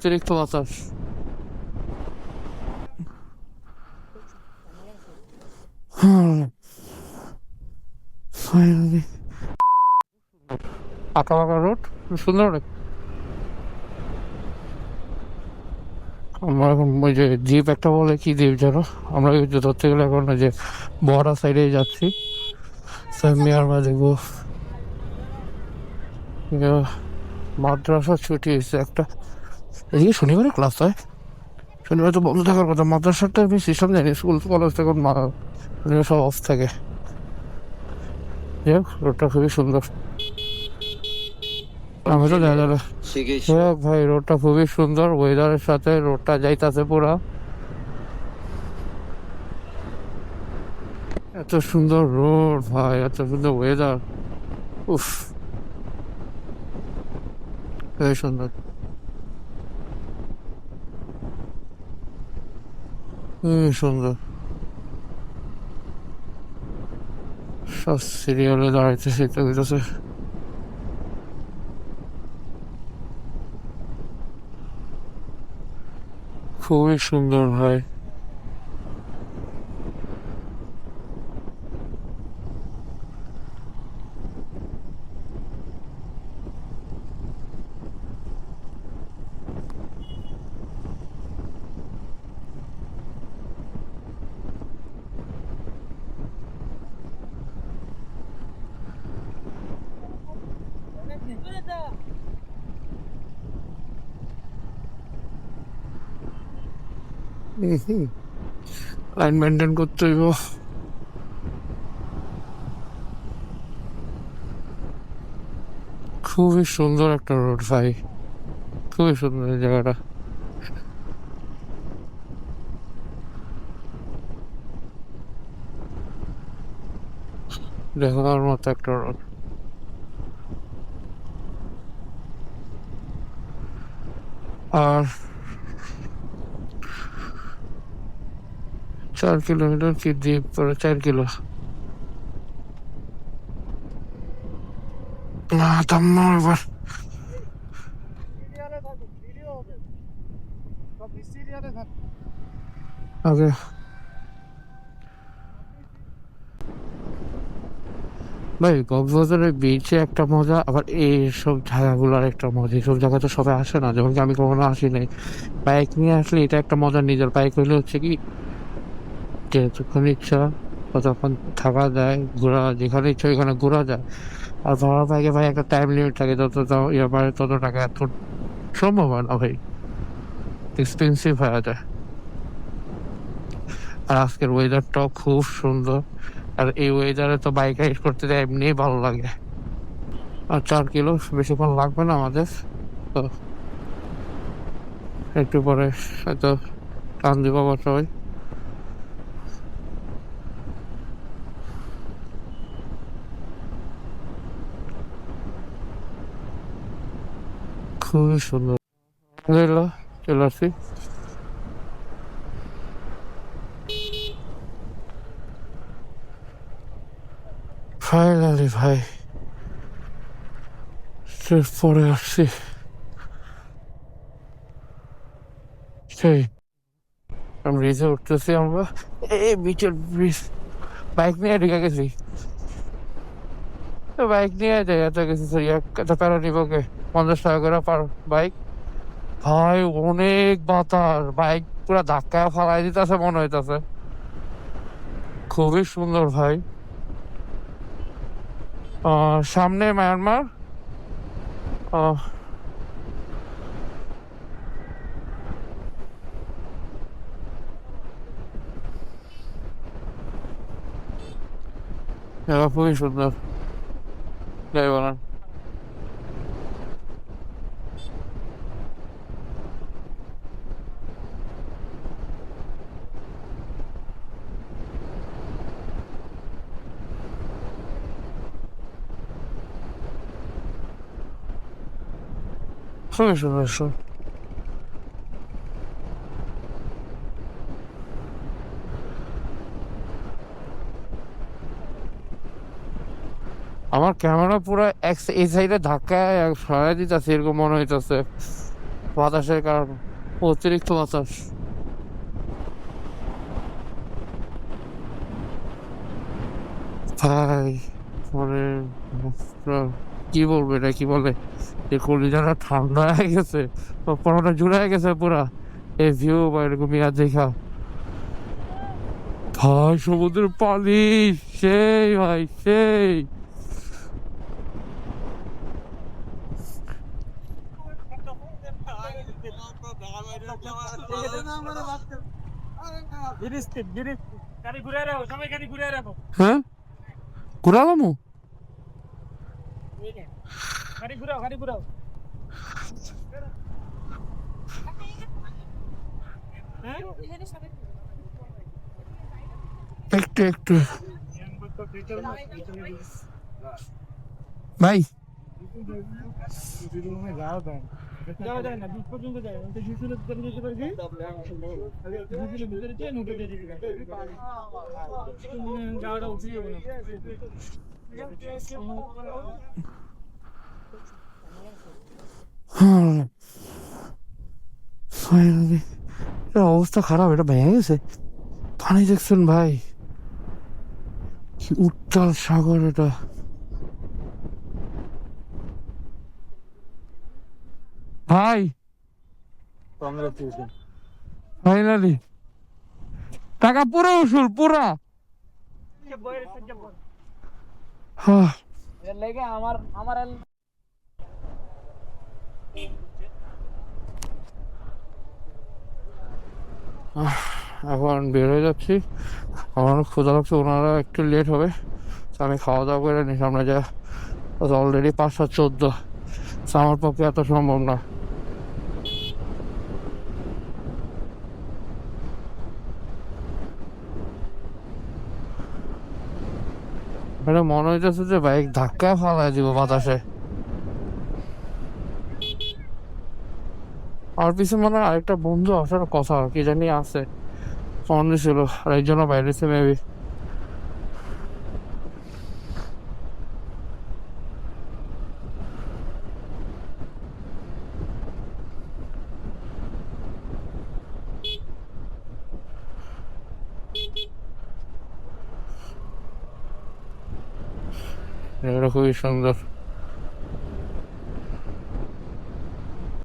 অতিরিক্ত বাতাস। ফাইনালি আঁকা বাঁকা রোড, সুন্দর অনেক। আমরা এখন ওই যে দ্বীপ একটা বলে, কি দ্বীপ যেন, আমরা ওই যে ধরতে গেলে এখন ওই যে বর্ডার সাইডে যাচ্ছি। মিয়ানমার দেখবো। মাদ্রাসা ছুটি হয়েছে একটা, এদিকে শনিবারে ক্লাস হয়। শনিবার তো বন্ধ থাকার কথা, মাদ্রাসাটা আমি সিস্টেম জানি, স্কুল কলেজ তখন সব অফ থাকে। যাই হোক, রোডটা খুবই সুন্দর। আমি তো দেখা যাবে। যাই হোক ভাই, রোডটা খুবই সুন্দর, ওয়েদারের সাথে রোডটা যাইতাছে পুরা। এত সুন্দর রোড ভাই, এত সুন্দর ওয়েদার, উফ, খুবই সুন্দর, খুবই সুন্দর। সব সিরিয়ালে দাঁড়াইতেছে, তো হইতেছে খুবই সুন্দর ভাই। লাইন মেনটেন করতে হইব। খুবই সুন্দর একটা রোড ভাই, খুবই সুন্দর এই জায়গাটা, দেখার মতো একটা রোড। আর 4 কিলোমিটার কি দ্বীপ পরে, 4 কিলো। না থামো এবার। আগে ভাই, কক্সবাজারের বিচে একটা মজা, আবার এইসব জায়গাগুলোর একটা মজা। এইসব জায়গা তো সবাই আসে না, যেমন কি আমি কখনো আসি নাই। বাইক নিয়ে আসলে এটা একটা মজা। নিজের বাইক হইলে হচ্ছে কি, যতক্ষণ ইচ্ছা ততক্ষণ থাকা যায়, ঘোরা যেখানে ইচ্ছা ওইখানে ঘোরা যায়। আর ভাড়া বাইকে ভাই একটা টাইম লিমিট থাকে, তত টাকা এত সম্ভব হয় না ভাই, এক্সপেন্সিভ হয়ে যায়। আর আজকের ওয়েদারটাও খুব সুন্দর, আর এই ওয়েদারে তো বাইক রাইড করতে এমনিই ভালো লাগে। আর 4 কিলো বেশিক্ষণ লাগবে না আমাদের, তো একটু পরে হয়তো টান দিব সবাই। খুবই সুন্দর, আলহামদুলিল্লাহ চলে আসছি। ফাইনালি ভাই, পরে আসছি সেই। আমি ব্রিজে উঠতেছি, আমরা এই বিচের ব্রিজ, বাইক নিয়ে ঢুকে গেছি। তো বাইক নিয়ে যাই, এত গেছি এত প্যারা নিব কে, 50 টাকা করে পার বাইক। ভাই অনেক বাতাস, বাইক পুরা ধাক্কা ফালাই দিতেছে মনে হইতেছে। খুবই সুন্দর ভাই। সামনে মায়ানমার। আহ, জায়গা খুবই সুন্দর, যাই বলেন। খুবই সুন্দর। আমার ক্যামেরা পুরো এই সাইডে ধাক্কায় সরাই দিতেছে, এরকম মনে হইতেছে। বাতাসের কারণে, অতিরিক্ত বাতাস। ভাই মানে কি বলবো, এটা কি বলে, যে কলিজাটা ঠান্ডা হয়ে গেছে, পরোটা জুড়ে গেছে পুরা এই ভিউ বা এরকম ইয়ার দেখা। ভাই সমুদ্রের পানি সেই, ভাই সেই। হ্যাঁ ঘুরালাম। একটু একটু ভাই, যাওয়া যায় না, বিচ পর্যন্ত যায় না, ভিতরে যেতে পারবি, ভিতরে ট্রেন উঠে যেতে যাওয়াটা উঠিয়ে যাবে না। ফাইনালি অবস্থা খারাপ, এটা ভেঙে গেছে। পানি দেখছেন ভাই, কি উত্তাল সাগর এটা। ভাই ফাইনালি টাকা পুরো উসুল পুরা। এখন বের হয়ে যাচ্ছি, আমার অনেক ক্ষুধা লাগছে, ওনারা একটু লেট হবে, তো আমি খাওয়া দাওয়া করে নিই। সামনে যা অলরেডি 5:14, আমার পক্ষে এত সম্ভব না। মানে মনে হইতেছে যে বাইক ধাক্কা ফালাই দিব বাতাসে। আর পিছনে মানে আরেকটা বন্ধু আসার কথা, কি জানি আছে, ফোন দিছিল, আর এই জন্য বাইরেছে মেবি। এটা খুবই সুন্দর।